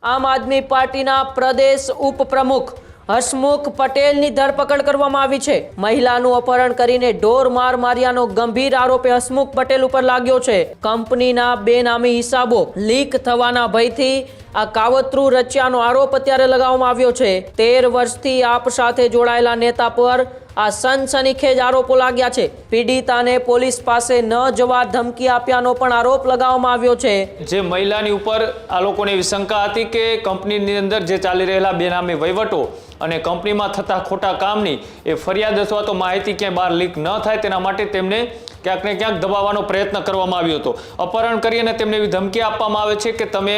આમ આદમી પાર્ટીના પ્રદેશ ઉપપ્રમુખ હસમુખ પટેલની ધરપકડ કરવામાં આવી છે। મહિલાનું અપહરણ કરીને ઢોર માર માર્યાનો ગંભીર આરોપ હસમુખ પટેલ ઉપર લાગ્યો છે। કંપનીના બેનામી હિસાબો લીક થવાના ભયથી આ કાવતરું રચ્યાનો આરોપ અત્યારે લગાવવામાં આવ્યો છે। 13 વર્ષથી આપ સાથે જોડાયેલા નેતા પર આ સનસનીખેજ આરોપો લાગ્યા છે। પીડિતાને પોલીસ પાસે ન જવા ધમકી આપ્યાનો પણ આરોપ લગાવવામાં આવ્યો છે। જે મહિલાની ઉપર આ લોકોને એવી શંકા હતી કે કંપનીની અંદર જે ચાલી રહેલા બેનામી વહીવટો અને કંપનીમાં થતા ખોટા કામની એ ફરિયાદ અથવા તો માહિતી ક્યાંય બહાર લીક ન થાય તેના માટે તેમને ક્યાંક ને ક્યાંક દબાવવાનો પ્રયત્ન કરવામાં આવ્યો હતો। અપહરણ કરી અને તેમને એવી ધમકી આપવામાં આવે છે કે તમે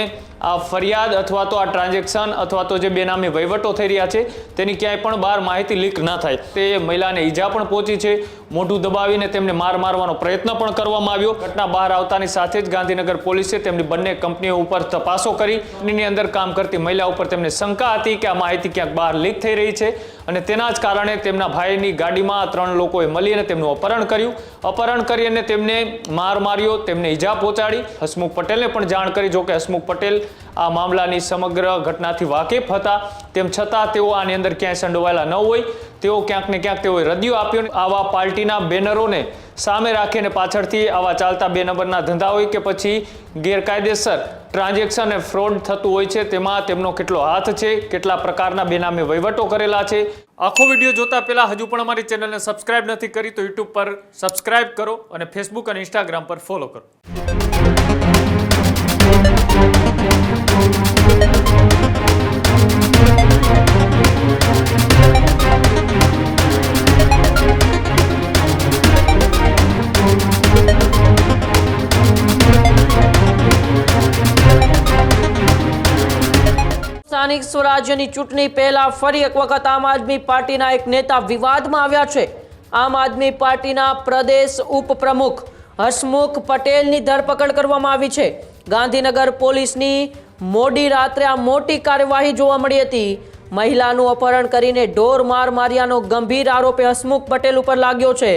આ ફરિયાદ અથવા તો આ ટ્રાન્ઝેક્શન અથવા તો જે બેનામી વહીવટો થઈ રહ્યા છે તેની ક્યાંય પણ બહાર માહિતી લીક ન થાય। તે મહિલાને ઈજા પણ પહોંચી છે। મોઢું દબાવીને તેમને મારવાનો પ્રયત્ન પણ કરવામાં આવ્યો। ઘટના બહાર આવતાની સાથે જ ગાંધીનગર પોલીસે તેમની બંને કંપનીઓ ઉપર તપાસો કરી કંપનીની અંદર કામ કરતી મહિલા ઉપર તેમને શંકા હતી કે આ માહિતી ક્યાંક બહાર લીક થઈ રહી છે અને તેના જ કારણે તેમના ભાઈની ગાડીમાં 3 લોકોએ મળી અને તેમનું અપહરણ કર્યું। અપહરણ કરી અને તેમને માર્યો, તેમને ઈજા પહોંચાડી। હસમુખ પટેલને પણ જાણ કરી, જો કે હસમુખ પટેલ આ મામલાની સમગ્ર ઘટનાથી વાકેફ હતા, તેમ છતાં તેઓ આની અંદર ક્યાંય સંડોવાયેલા ન હોય। તેઓ ક્યાંક ને ક્યાંક તેઓએ રદિયો આપ્યો। આવા પાર્ટીના બેનરોને સામે રાખીને પાછળથી આવા ચાલતા 2 નંબરના ધંધા હોય કે પછી ગેરકાયદેસર ટ્રાન્ઝેક્શન અને ફ્રોડ થતું હોય છે, તેમાં તેમનો કેટલો હાથ છે, કેટલા પ્રકારના બેનામી વહીવટો કરેલા છે। આખો વિડીયો જોતા પહેલા હજુ પણ અમારી ચેનલને સબસ્ક્રાઇબ નથી કરી તો યુટ્યુબ પર સબસ્ક્રાઇબ કરો અને ફેસબુક અને ઇન્સ્ટાગ્રામ પર ફોલો કરો। સ્થાનિક સ્વરાજ્યની ચૂંટણી પહેલા ફરી એક વખત આમ આદમી પાર્ટીના એક નેતા વિવાદમાં આવ્યા છે। આમ આદમી પાર્ટીના પ્રદેશ ઉપપ્રમુખ હસમુખ પટેલની ધરપકડ કરવામાં આવી છે। ગાંધીનગર પોલીસની મોડી રાત્રે આ મોટી કાર્યવાહી જોવા મળી હતી। મહિલાનું અપહરણ કરીને ઢોર માર માર્યાનો ગંભીર આરોપ હસમુખ પટેલ ઉપર લાગ્યો છે।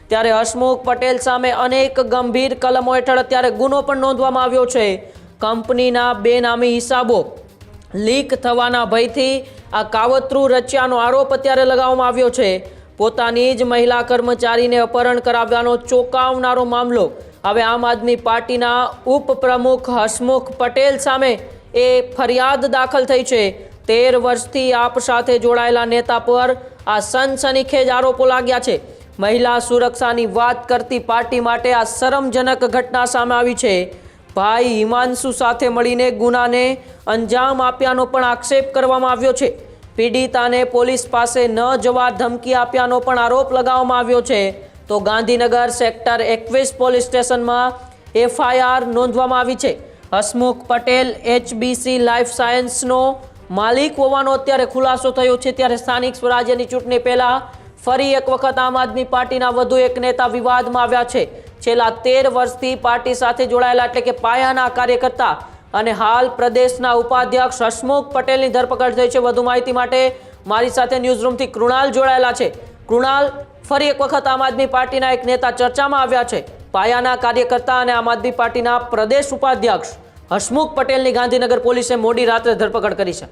ત્યારે હસમુખ પટેલ સામે અનેક ગંભીર કલમો હેઠળ અત્યારે ગુનો પણ નોંધવામાં આવ્યો છે। કંપનીના બેનામી હિસાબો લીક થવાના ભયથી આ કાવતરું રચ્યાનો આરોપ અત્યારે લગાવવામાં આવ્યો છે। પોતાની જ મહિલા કર્મચારીને અપહરણ કરાવ્યાનો ચોંકાવનારો મામલો હવે આમ આદમી પાર્ટીના ઉપપ્રમુખ હસમુખ પટેલ સામે એ ફરિયાદ દાખલ થઈ છે। 13 વર્ષથી આપ સાથે જોડાયેલા નેતા પર આ સનસનીખેજ આરોપો લાગ્યા છે। મહિલા સુરક્ષાની વાત કરતી પાર્ટી માટે આ શરમજનક ઘટના સામે આવી છે। ભાઈ હિમાંશુ સાથે મળીને ગુનાને અંજામ આપ્યાનો પણ આક્ષેપ કરવામાં આવ્યો છે। પીડિતાને પોલીસ પાસે ન જવા ધમકી આપ્યાનો પણ આરોપ લગાવવામાં આવ્યો છે। તો ગાંધીનગર સેક્ટર 21 પોલીસ સ્ટેશનમાં FIR નોંધવામાં આવી છે। હસમુખ પટેલ HBC લાઈફ સાયન્સનો માલિક હોવાનો અત્યારે ખુલાસો થયો છે। ત્યારે સ્થાનિક સ્વરાજ્યની ચૂંટણી પહેલા ફરી એક વખત આમ આદમી પાર્ટીના વધુ એક નેતા વિવાદમાં આવ્યા છે। છેલ્લા 13 વર્ષથી પાર્ટી સાથે જોડાયેલા એટલે કે પાયાના કાર્યકર્તા અને હાલ પ્રદેશના ઉપાધ્યક્ષ હસમુખ પટેલની ધરપકડ થઈ છે। વધુ માહિતી માટે મારી સાથે ન્યૂઝરૂમથી કૃણાલ જોડાયેલા છે। કૃણાલ, ફરી એક વખત આમ આદમી પાર્ટીના એક નેતા ચર્ચામાં આવ્યા છે। પાયાના કાર્યકર્તા અને આમ આદમી પાર્ટીના પ્રદેશ ઉપાધ્યક્ષ હસમુખ પટેલની ગાંધીનગર પોલીસે મોડી રાત્રે ધરપકડ કરી છે।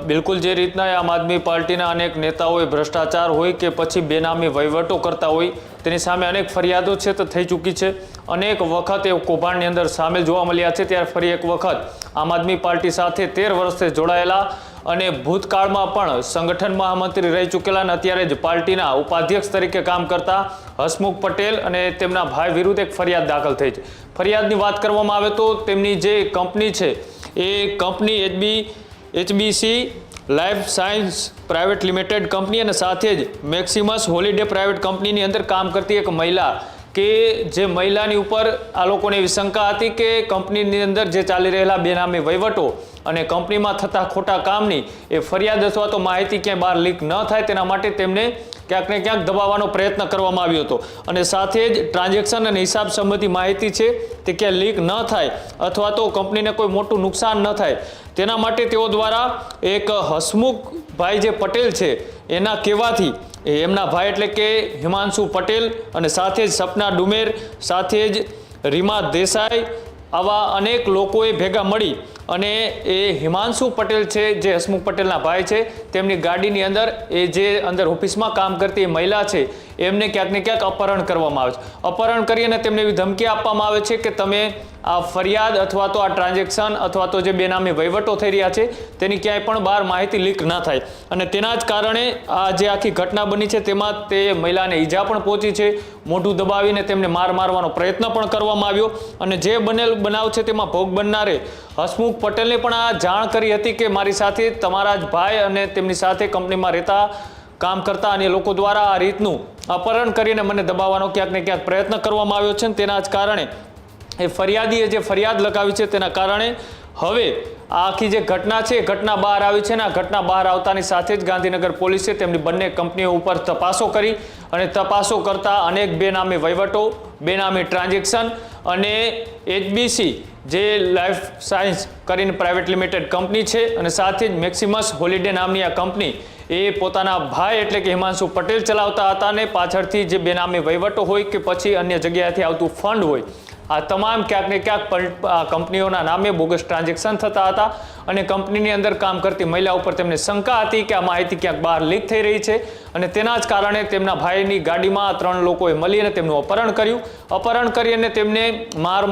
બિલકુલ જે રીતના આમ આદમી પાર્ટીના અનેક નેતાઓએ ભ્રષ્ટાચાર હોય કે પછી બેનામી વહીવટો કરતા હોય તેની સામે અનેક ફરિયાદો છે તો થઈ ચૂકી છે। અનેક વખત એ કૌભાંડની અંદર સામેલ જોવા મળ્યા છે। ત્યારે ફરી એક વખત આમ આદમી પાર્ટી સાથે 13 વર્ષથી જોડાયેલા અને ભૂતકાળમાં પણ સંગઠન મહામંત્રી રહી ચૂકેલા અને અત્યારે જ પાર્ટીના ઉપાધ્યક્ષ તરીકે કામ કરતા હસમુખ પટેલ અને તેમના ભાઈ વિરુદ્ધ એક ફરિયાદ દાખલ થઈ છે। ફરિયાદની વાત કરવામાં આવે તો તેમની જે કંપની છે એ company HBC life science private limited company અને સાથે જ મેક્સિમસ હોલિડે પ્રાઇવેટ કંપનીની અંદર કામ કરતી એક મહિલા કે જે મહિલાની ઉપર આ લોકોને એવી શંકા હતી કે કંપનીની અંદર જે ચાલી રહેલા બેનામી વહીવટો અને કંપનીમાં થતા ખોટા કામની એ ફરિયાદ અથવા તો માહિતી ક્યાંય બહાર લીક ન થાય તેના માટે તેમને ક્યાંક ને ક્યાંક દબાવવાનો પ્રયત્ન કરવામાં આવ્યો હતો અને સાથે જ ટ્રાન્ઝેક્શન અને હિસાબ સંબંધી માહિતી છે તે ક્યાંય લીક ન થાય અથવા તો કંપનીને કોઈ મોટું નુકસાન ન થાય તેના માટે તેઓ દ્વારા એક હસમુખભાઈ જે પટેલ છે એના કહેવાથી એમના ભાઈ એટલે કે હિમાંશુ પટેલ અને સાથે જ સપના ડુમેર સાથે જ રીમા દેસાઈ આવા અનેક લોકોએ ભેગા મળી અને એ હિમાંશુ પટેલ છે જે હસમુખ પટેલના ભાઈ છે તેમની ગાડીની અંદર એ જે અંદર ઓફિસમાં કામ કરતી એ મહિલા છે એમને ક્યાંક ને ક્યાંક અપહરણ કરવામાં આવે છે. અપહરણ કરી અને તેમને એવી ધમકી આપવામાં આવે છે કે તમે આ ફરિયાદ અથવા તો આ ટ્રાન્ઝેક્શન અથવા તો જે બેનામી વહીવટો થઈ રહ્યા છે તેની ક્યાંય પણ બહાર માહિતી લીક ન થાય. અને તેના જ કારણે આ જે આખી ઘટના બની છે તેમાં તે મહિલાને ઈજા પણ પહોંચી છે. મોઢું દબાવીને તેમને મારવાનો પ્રયત્ન પણ કરવામાં આવ્યો. અને જે બનેલ બનાવ છે તેમાં ભોગ બનનારે હસમુખ પટેલને પણ આ જાણ કરી હતી કે મારી સાથે તમારા જ ભાઈ અને તેમની સાથે કંપનીમાં રહેતા કામ કરતા અને લોકો દ્વારા આ રીતનું અપહરણ કરીને મને દબાવવાનો ક્યાંક ને ક્યાંક પ્રયત્ન કરવામાં આવ્યો છે. તેના જ કારણે એ ફરિયાદીએ જે ફરિયાદ લખાવી છે તેના કારણે હવે આ આખી જે ઘટના છે એ ઘટના બહાર આવી છે. અને આ ઘટના બહાર આવતાની સાથે જ ગાંધીનગર પોલીસે તેમની બંને કંપનીઓ ઉપર તપાસો કરી અને તપાસો કરતા અનેક બેનામી વહીવટો, બેનામી ટ્રાન્ઝેક્શન અને HBC જે લાઈફ સાયન્સ કરીને પ્રાઇવેટ લિમિટેડ કંપની છે અને સાથે જ મેક્સિમસ હોલિડે નામની આ કંપની એ પોતાના ભાઈ એટલે કે હિમાંશુ પટેલ ચલાવતા હતા. અને પાછળથી જે બેનામી વહીવટો હોય કે પછી અન્ય જગ્યાએથી આવતું ફંડ હોય આ તમામ ક્યાંક ને ક્યાંક કંપનીઓના નામે બોગસ ટ્રાન્ઝેક્શન થતા હતા. અને કંપનીની અંદર કામ કરતી મહિલા ઉપર તેમને શંકા હતી કે આ માહિતી ક્યાંક બહાર લીક થઈ રહી છે. અને તેના જ કારણે તેમના ભાઈની ગાડીમાં 3 લોકોએ મળી અને તેમનું અપહરણ કર્યું. અપહરણ કરી અને તેમને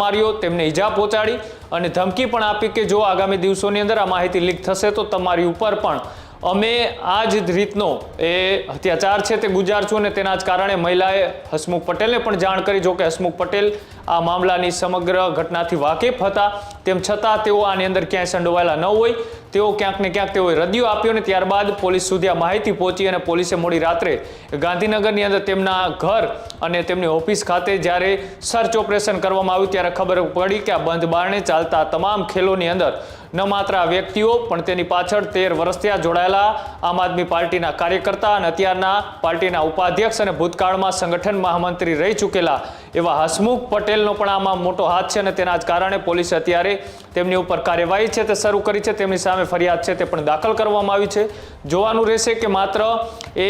માર્યો, તેમને ઈજા પહોંચાડી અને ધમકી પણ આપી કે જો આગામી દિવસોની અંદર આ માહિતી લીક થશે તો તમારી ઉપર પણ અમે આ જ રીતનો એ અત્યાચાર છે તે ગુજારશું. અને તેના જ કારણે મહિલાએ હસમુખ પટેલને પણ જાણ કરી. જો કે હસમુખ પટેલ આ મામલાની સમગ્ર ઘટનાથી વાકેફ હતા, તેમ છતાં તેઓ આની અંદર ક્યાંય સંડોવાયેલા ન હોય. તેઓ ક્યાંક ને ક્યાંક તેઓએ રદિયો આપ્યો અને ત્યારબાદ પોલીસ સુધી આ માહિતી પહોંચી અને પોલીસે મોડી રાત્રે ગાંધીનગરની અંદર તેમના ઘર અને તેમની ઓફિસ ખાતે જ્યારે સર્ચ ઓપરેશન કરવામાં આવ્યું ત્યારે ખબર પડી કે આ બંધ બારણે ચાલતા તમામ ખેલોની અંદર ન માત્ર આ વ્યક્તિઓ પણ તેની પાછળ 13 વર્ષથી જોડાયેલા આમ આદમી પાર્ટીના કાર્યકર્તા અને અત્યારના પાર્ટીના ઉપાધ્યક્ષ અને ભૂતકાળમાં સંગઠન મહામંત્રી રહી ચૂકેલા એવા હસમુખ પટેલનો પણ આમાં મોટો હાથ છે. અને તેના જ કારણે પોલીસે અત્યારે તેમની ઉપર કાર્યવાહી છે તે શરૂ કરી છે. તેમની સામે ફરિયાદ છે તે પણ દાખલ કરવામાં આવી છે. જોવાનું રહેશે કે માત્ર એ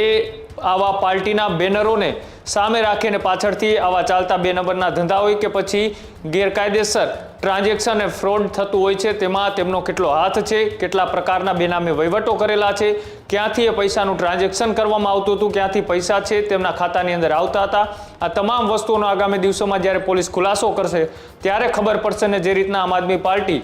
આવા પાર્ટીના બેનરોને સામે રાખીને પાછળથી આવા ચાલતા 2 નંબરના ધંધા હોય કે પછી ગેરકાયદેસર ટ્રાન્ઝેક્શન અને ફ્રોડ થતું હોય છે તેમાં તેમનો કેટલો હાથ છે, કેટલા પ્રકારના બેનામી વહીવટો કરેલા છે, ક્યાંથી એ પૈસાનું ટ્રાન્ઝેક્શન કરવામાં આવતું હતું, ક્યાંથી પૈસા છે તેમના ખાતાની અંદર આવતા હતા. આ તમામ વસ્તુઓનો આગામી દિવસોમાં જ્યારે પોલીસ ખુલાસો કરશે ત્યારે ખબર પડશે. ને જે રીતના આમ આદમી પાર્ટી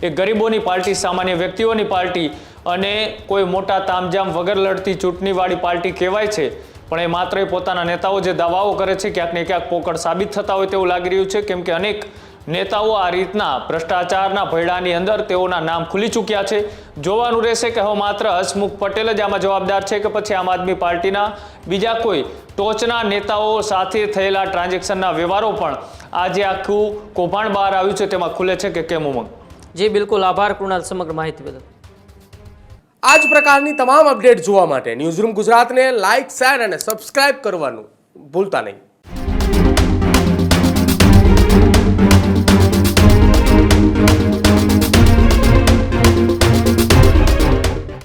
એ ગરીબોની પાર્ટી, સામાન્ય વ્યક્તિઓની પાર્ટી અને કોઈ મોટા તામઝામ વગર લડતી ચૂંટણીવાળી પાર્ટી કહેવાય છે, પણ એ માત્ર પોતાના નેતાઓ જે દાવાઓ કરે છે ક્યાંક ને ક્યાંક પોકળ સાબિત થતા હોય તેવું લાગી રહ્યું છે. કેમ કે અનેક નેતાઓ આ રીતના ભ્રષ્ટાચારના ભયડાની અંદર તેઓના નામ ખુલી ચૂક્યા છે. જોવાનું રહેશે કે હવે માત્ર હસમુખ પટેલ જ આમાં જવાબદાર છે કે પછી આમ આદમી પાર્ટીના બીજા કોઈ ટોચના નેતાઓ સાથે થયેલા ટ્રાન્ઝેક્શનના વ્યવહારો પણ આજે આખું કૌભાંડ બહાર આવ્યું છે તેમાં ખુલે છે કે કેમ? ઉમંગ જી બિલકુલ, આભાર કૃણાલ સમગ્ર માહિતી બદલ. આ જ પ્રકારની તમામ અપડેટ જોવા માટે ન્યૂઝરૂમ ગુજરાતને લાઇક, શેર અને સબસ્ક્રાઇબ કરવાનું ભૂલતા નહીં.